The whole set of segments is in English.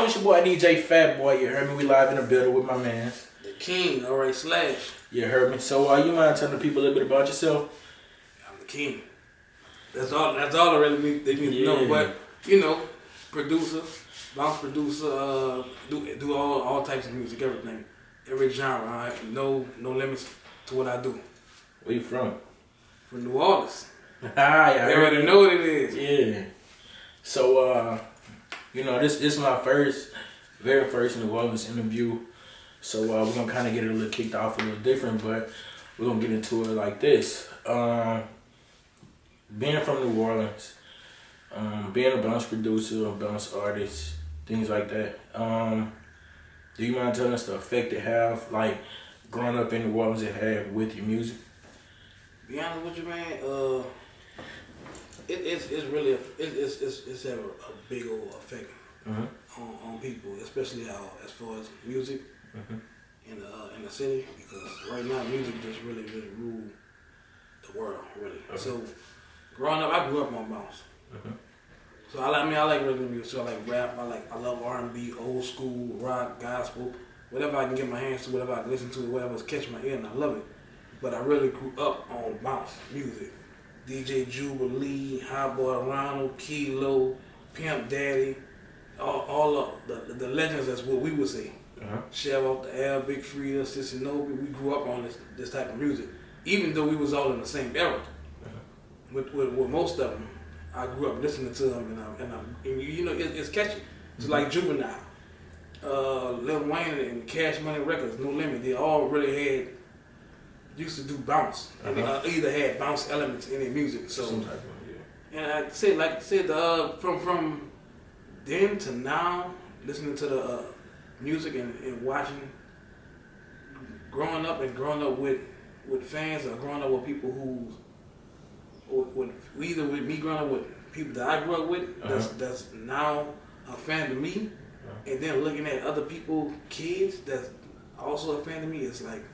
It's your boy DJ Fat Boy. You heard me? We live in the building with my man. The King, alright, Slash. You heard me? So you mind telling the people a little bit about yourself? I'm the King. That's all I really they need to know. But, producer, bounce producer, do all types of music, everything. Every genre. I have no limits to what I do. Where you from? From New Orleans. Yeah, they already know what it is. Yeah. So, this is my very first New Orleans interview. So we're gonna kind of get it a little kicked off a little different, but we're gonna get into it like this. Being from New Orleans, being a bounce producer, a bounce artist, things like that. Do you mind telling us the effect it have, like growing up in New Orleans, it had with your music? Be honest with you, man. It's really it's have a big old effect on people, especially as far as music in the city, because right now music just really rule the world, really. Okay. So growing up, I grew up on bounce. So I like rhythm music. So I like rap. I love R&B, old school, rock, gospel, whatever I can get my hands to, whatever I can listen to, whatever's catch my ear, and I love it. But I really grew up on bounce music. DJ Jubilee, Hot Boy Ronald, Kilo, Pimp Daddy, all of the legends. That's what we would say. Chef Off the Air, Big Frida, Sissy Nobi. We grew up on this type of music, even though we was all in the same era. With most of them, I grew up listening to them, and it's catchy. It's like Juvenile, Lil Wayne, and Cash Money Records, No Limit. They all really used to do bounce, and they either had bounce elements in their music. So, some type of, and I said, from then to now, listening to the music and watching, growing up with fans, or growing up with people either with me growing up with people that I grew up with, that's now a fan of me, and then looking at other people, kids that's also a fan of me. It's like,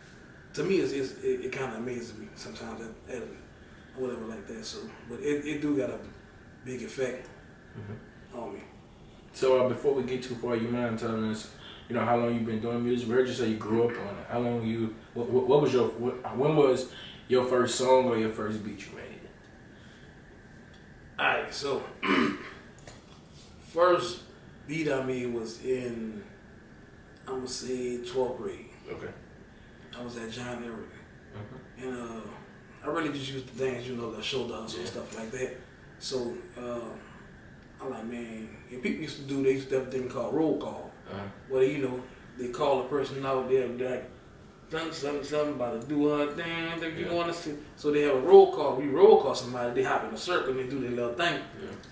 to me, it kind of amazes me sometimes at whatever like that. So, but it do got a big effect on me. So before we get too far, you mind telling us, how long you've been doing music? We heard you say you grew up on it. How long what was when was your first song or your first beat you made? Alright, so first beat I made was in, I'm gonna say 12th grade. Okay. I was at John Eric. And I really just used the things, the shoulder hustle and stuff like that. So I'm like, man, and people used to have a thing called roll call. Where, they call a person out there, like, something about to do her thing, you want to see. So they have a roll call. We roll call somebody, they hop in a circle and they do their little thing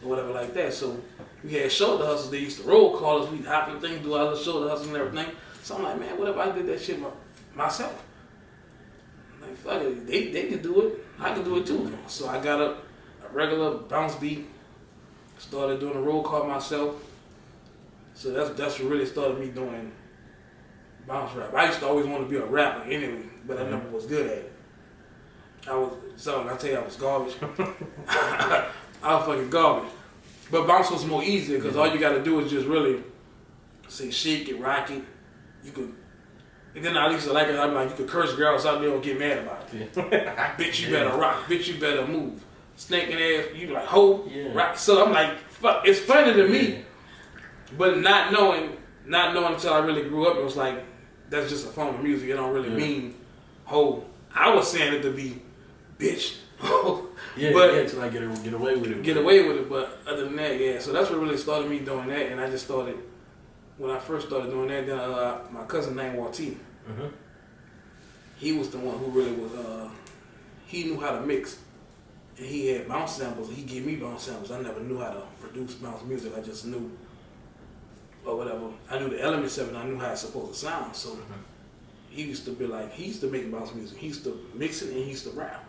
or whatever like that. So we had shoulder hustles, they used to roll call us, we hop in things, do all the shoulder hustles and everything. So I'm like, man, what if I did that shit myself? I'm like, fuck it, they could do it, I could do it too. So I got a regular bounce beat, started doing a roll call myself. So that's what really started me doing bounce rap. I used to always want to be a rapper anyway, but I never was good at it. I tell you, I was garbage. I was fucking garbage. But bounce was more easier because all you got to do is just really say shake it, rock it. You could, and then I used to like it. I'm like, you could curse girls out there and get mad about it. Bitch, you better rock. Bitch, you better move. Snaking ass, you like ho, rock. So I'm like, fuck. It's funny to me, but not knowing until I really grew up, it was like, that's just a form of music. It don't really mean ho. I was saying it to be bitch. To like get away with it. Get away with it, but other than that, so that's what really started me doing that. And I just started, when I first started doing that, then my cousin named Wati. He was the one who really was, he knew how to mix. And he had bounce samples, and he gave me bounce samples. I never knew how to produce bounce music. I just knew, or whatever. I knew the elements of it, and I knew how it's supposed to sound. So he used to be like, he used to make bounce music. He used to mix it, and he used to rap.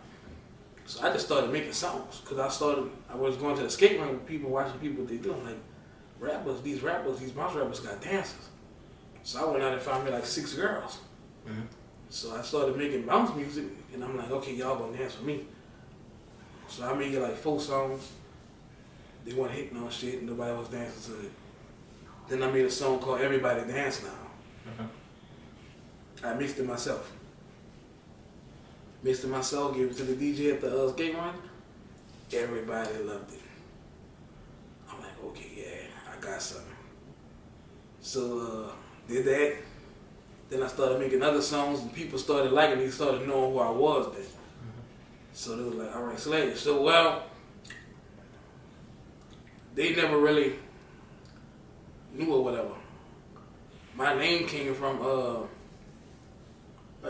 So I just started making songs, because I was going to the skate rink with people, watching people, what they do. I'm like, these bounce rappers got dancers. So I went out and found me like 6 girls. So I started making bounce music, and I'm like, okay, y'all gonna dance with me. So I made like 4 songs. They weren't hitting on shit, and nobody was dancing to it. Then I made a song called Everybody Dance Now. I mixed it myself. Gave it to the DJ at the skate run. Everybody loved it. I'm like, okay, yeah, I got something. So did that. Then I started making other songs, and people started liking me, started knowing who I was then. So they was like, all right, Slash. So, well, they never really knew or whatever. My name came from a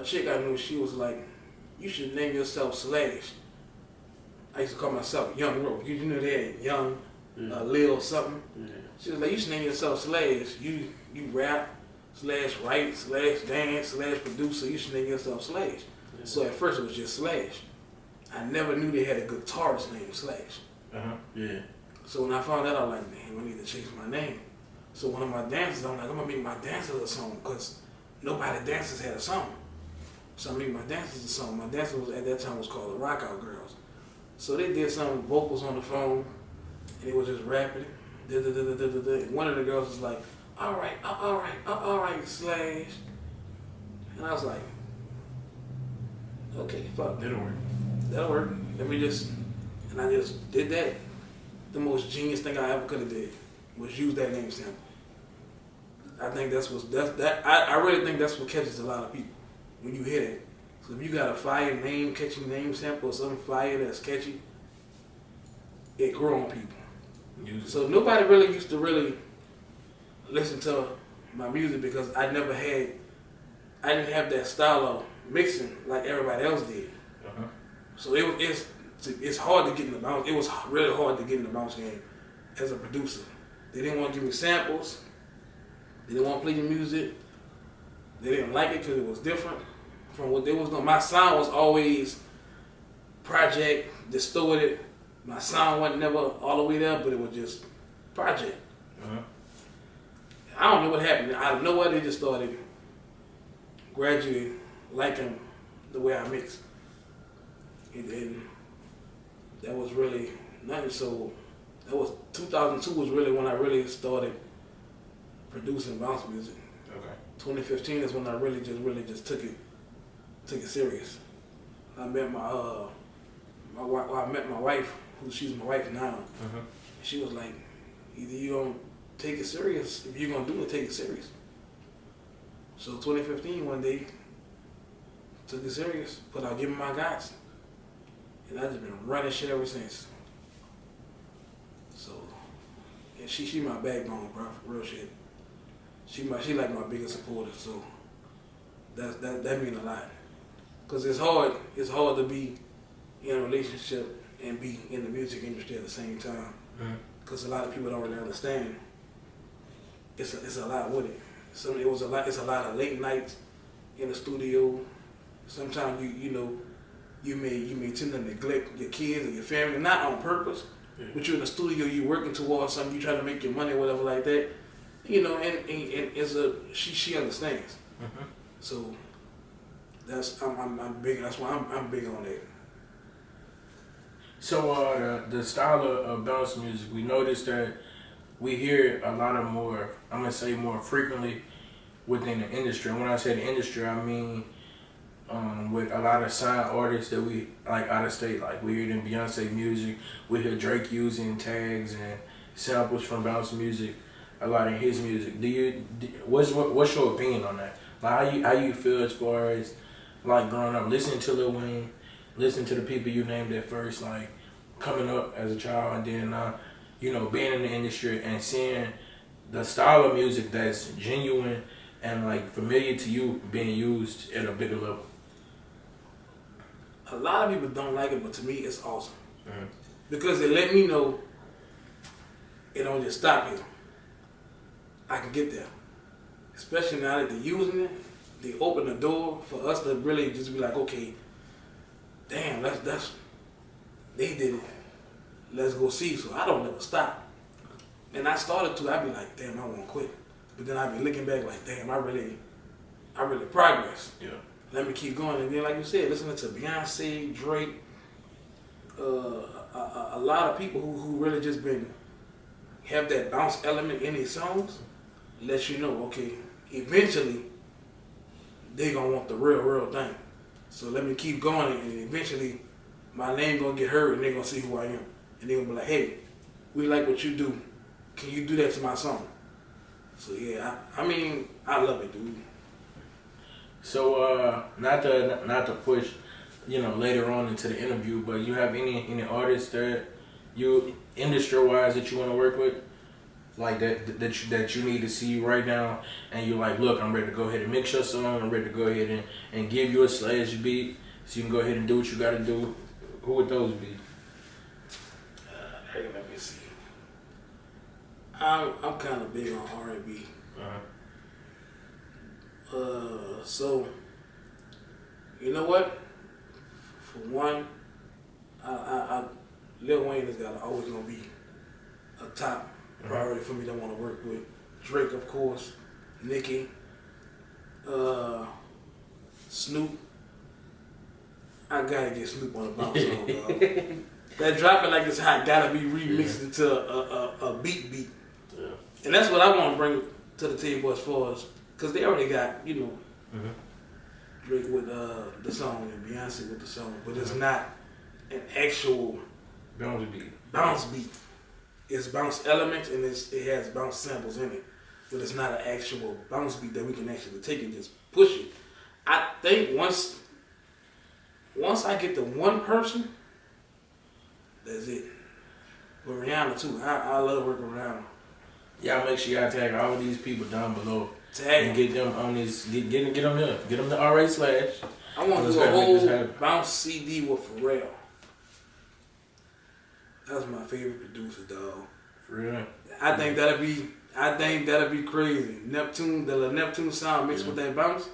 chick I knew. She was like, you should name yourself Slash. I used to call myself Young Rope. You know that Young Lil something. Yeah. She was like, you should name yourself Slash. You rap, / write, / dance, / producer. You should name yourself Slash. Yeah. So at first it was just Slash. I never knew they had a guitarist named Slash. Yeah. So when I found out, I was like, man, I need to change my name. So one of my dancers, I'm like, I'm gonna make my dancers a song because nobody dancers had a song. So I made my dancers a song. My dancer was at that time was called the Rockout Girls. So they did some vocals on the phone, and they was just rapping. And one of the girls was like, all right, Slash. And I was like, okay, fuck. That'll work. Let me just, and I just did that. The most genius thing I ever could have did was use that name sample. I think I really think that's what catches a lot of people when you hear it. So if you got a fire name, catchy name sample or something fire that's catchy, it grow on people. So nobody really used to really listen to my music because I didn't have that style of mixing like everybody else did. So it's hard to get in the bounce. It was really hard to get in the bounce game as a producer. They didn't want to give me samples. They didn't want to play your music. They didn't like it because it was different from what they was doing. My sound was always project, distorted. My sound wasn't never all the way there, but it was just project. I don't know what happened. Out of nowhere, they just started gradually liking the way I mix. And that was really nothing. So that was 2002 was really when I really started producing bounce music. 2015 is when I really just took it serious. I met my wife, who she's my wife now. She was like, either you gonna take it serious, if you're gonna do it, take it serious. So 2015, one day, took it serious, put out Give Me My Gods. And I've just been running shit ever since. So, yeah, she my backbone, bro, for real shit. She like my biggest supporter, so that mean a lot. Cause it's hard to be in a relationship and be in the music industry at the same time. Cause a lot of people don't really understand. It's a lot with it. It's a lot of late nights in the studio. Sometimes you may tend to neglect your kids or your family, not on purpose, but you're in the studio, you're working towards something, you try to make your money or whatever like that. And she understands. So I'm big. That's why I'm big on that. So the style of bounce music, we noticed that we hear it a lot of more. I'm gonna say more frequently within the industry. And when I say the industry, I mean with a lot of signed artists that we like out of state. Like we hear it in Beyonce music. We hear Drake using tags and samples from bounce music a lot in his music. What's your opinion on that? Like how you feel as far as like growing up, listening to Lil Wayne, listening to the people you named at first, like coming up as a child, and then being in the industry and seeing the style of music that's genuine and like familiar to you being used at a bigger level. A lot of people don't like it, but to me it's awesome. Because it let me know it don't just stop here. I can get there. Especially now that they're using it, they open the door for us to really just be like, okay, damn, that's they did it. Let's go see. So I don't ever stop. And I started to, I'd be like, damn, I won't quit. But then I'd be looking back like, damn, I really progressed. Yeah. Let me keep going. And then, like you said, listening to Beyonce, Drake, a lot of people who really just have that bounce element in their songs. let you know, okay, eventually they gonna want the real thing. So let me keep going, and eventually my name gonna get heard, and they gonna see who I am, and they gonna be like, hey, we like what you do. Can you do that to my song? So yeah, I mean, I love it, dude. So not to push, later on into the interview, but you have any artists that you industry wise that you want to work with, like that you need to see right now, and you're like, look, I'm ready to go ahead and mix your song. I'm ready to go ahead and give you a slash beat, so you can go ahead and do what you got to do. Who would those be? Hey, let me see. I'm kind of big on R&B. So you know what? For one, Lil Wayne is always gonna be a top priority for me to want to work with. Drake, of course, Nicki, Snoop. I gotta get Snoop on the bounce song, dog. That dropping like it's hot gotta be remixed into a beat. Yeah. And that's what I want to bring to the table as far as, because they already got, Drake with the song and Beyonce with the song, but it's not an actual bounce beat. It's bounce elements and it has bounce samples in it, but it's not an actual bounce beat that we can actually take and just push it. I think once I get to one person, that's it. With Rihanna too, I love working with Rihanna. Y'all make sure y'all tag all of these people down below. Tag and get them on this. Get them here. Get them the RA slash. I want to do a whole bounce CD with Pharrell. That's my favorite producer, dog. For real. I think that'll be crazy. The Neptune sound mixed with that bounce.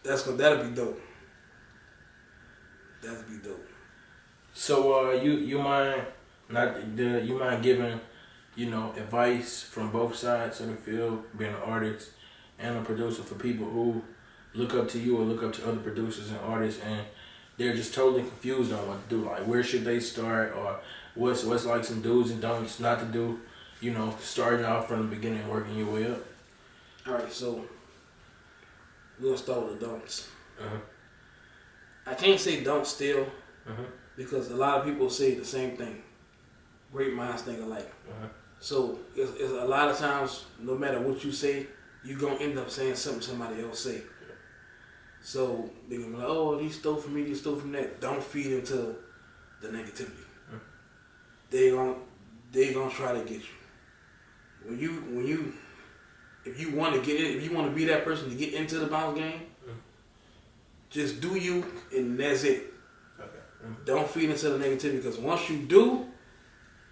That'll be dope. That'll be dope. So you mind giving advice from both sides of the field, being an artist and a producer, for people who look up to you or look up to other producers and artists, and they're just totally confused on what to do. Like, where should they start, or what's like some do's and don'ts not to do, starting out from the beginning and working your way up. All right, so we're going to start with the don'ts. Uh-huh. I can't say don't still, because a lot of people say the same thing. Great minds think alike. Uh-huh. So it's a lot of times, no matter what you say, you're going to end up saying something somebody else say. Yeah. So they're going to be like, oh, he stole from me, he stole from that. Don't feed into the negativity. Mm. They're gonna try to get you. If you want to get in, if you want to be that person to get into the bounce game, just do you, and that's it. Okay. Mm-hmm. Don't feed into the negativity, because once you do,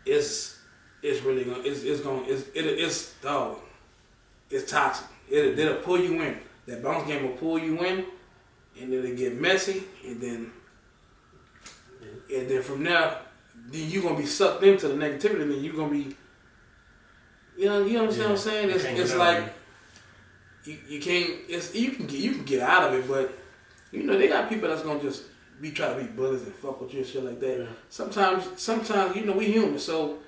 it's toxic. It'll pull you in. That bounce game will pull you in, and it'll get messy, and then from there, then you're gonna be sucked into the negativity, and then you're gonna be, you understand what I'm saying? It's like you can't. You can get out of it, but they got people that's gonna just try to be bullies and fuck with you and shit like that. Yeah. Sometimes we human, so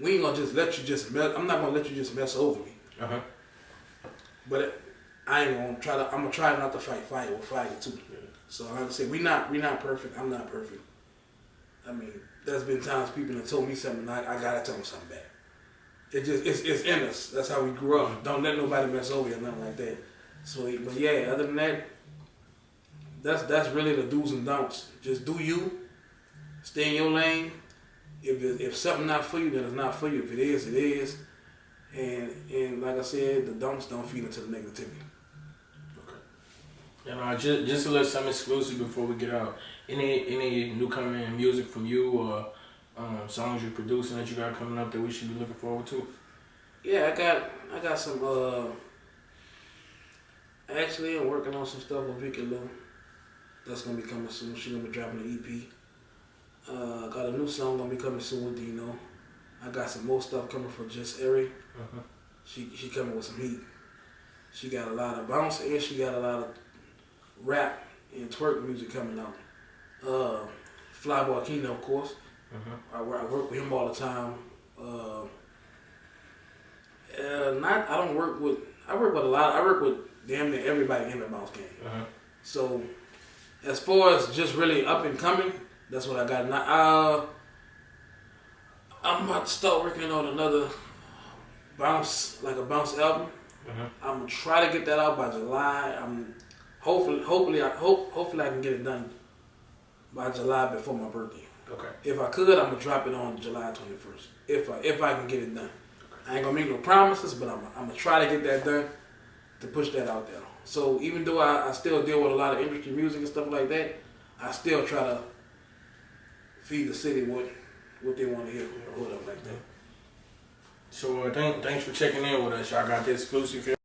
we ain't gonna just let you just mess. I'm not gonna let you just mess over me. Uh-huh. But I ain't gonna try to. I'm gonna try not to fight fire with fire too. Yeah. So like I said, we not perfect. I'm not perfect. I mean, there's been times people have told me something, I gotta tell them something back. It's in us. That's how we grew up. Don't let nobody mess over you or nothing like that. So, but yeah, other than that, that's really the do's and don'ts. Just do you. Stay in your lane. If something not for you, then it's not for you. If it is, it is. And like I said, the don'ts don't feed into the negativity. Okay. Just a little something exclusive before we get out. Any newcomer music from you, or songs you're producing that you got coming up that we should be looking forward to? Yeah, I got some. Actually, I'm working on some stuff with Vicky Lou. That's gonna be coming soon. She's gonna be dropping an EP. Got a new song gonna be coming soon with Dino. I got some more stuff coming from Just Airy. Uh-huh. She coming with some heat. She got a lot of bounce and she got a lot of rap and twerk music coming out. Flyboy Kino, of course. Uh-huh. I work with him all the time. I don't work with. I work with a lot. I work with damn near everybody in the bounce game. So as far as just really up and coming, that's what I got. Now, I'm about to start working on another bounce album. I'm gonna try to get that out by July. Hopefully I can get it done by July before my birthday. Okay. If I could, I'm gonna drop it on July 21st. If I can get it done. I ain't gonna make no promises, but I'm gonna try to get that done to push that out there. So even though I still deal with a lot of industry music and stuff like that, I still try to feed the city what they want to hear or whatever like that. So thanks for checking in with us. Y'all got the exclusive here.